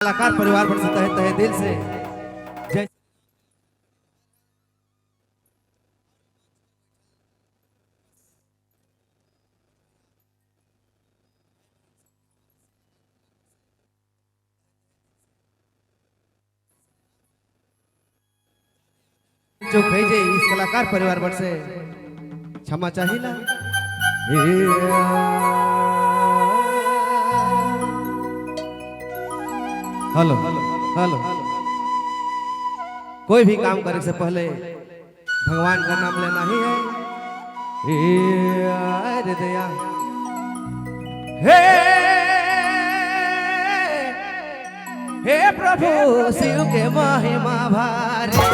कलाकार परिवार पर से तहे तहे दिल से जय जो भेजे इस कलाकार परिवार पर से क्षमा चाहिला हेलो हेलो कोई भी काम करने से पहले भगवान का नाम लेना ही है। अरे दया हे हे प्रभु शिव के महिमा भारे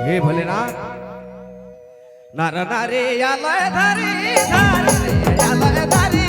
हे भोलेनाथ नर नारी आलय धारी धारी आलय धारी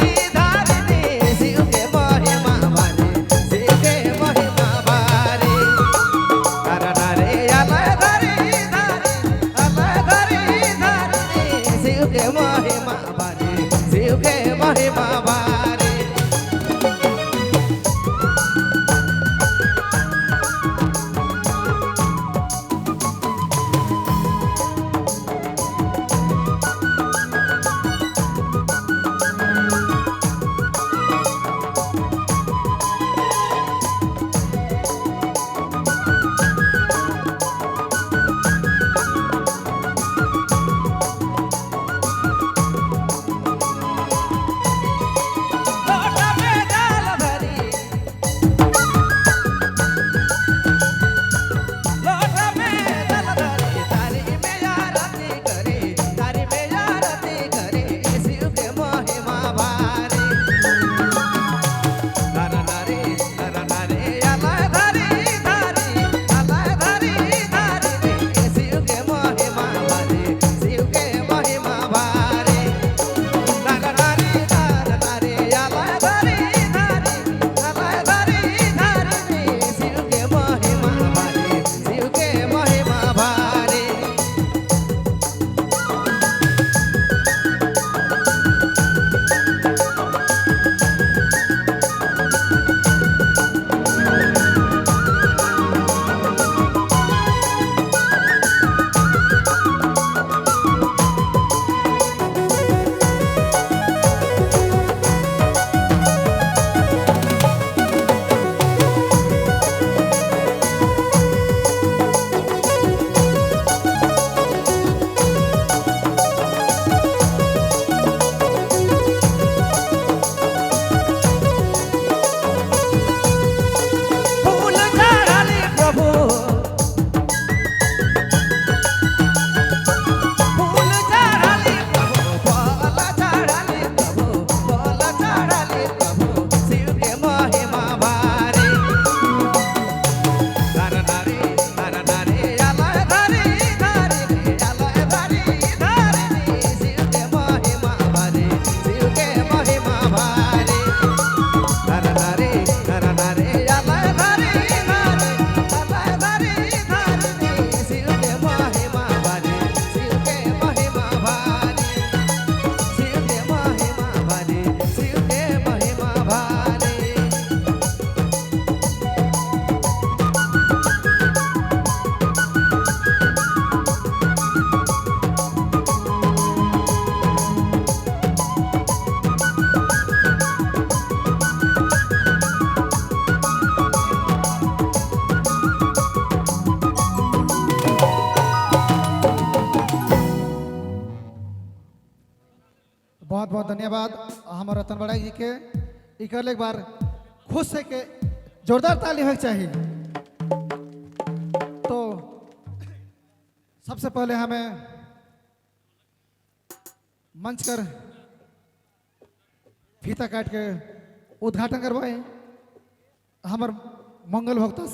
बहुत बहुत धन्यवाद हमारे रतन बड़ाई जी के इकर एक बार खुश से के जोरदार ताली होनी चाहिए। तो सबसे पहले हमें मंच कर फीता काट के उद्घाटन करवाए हमारे मंगल भक्त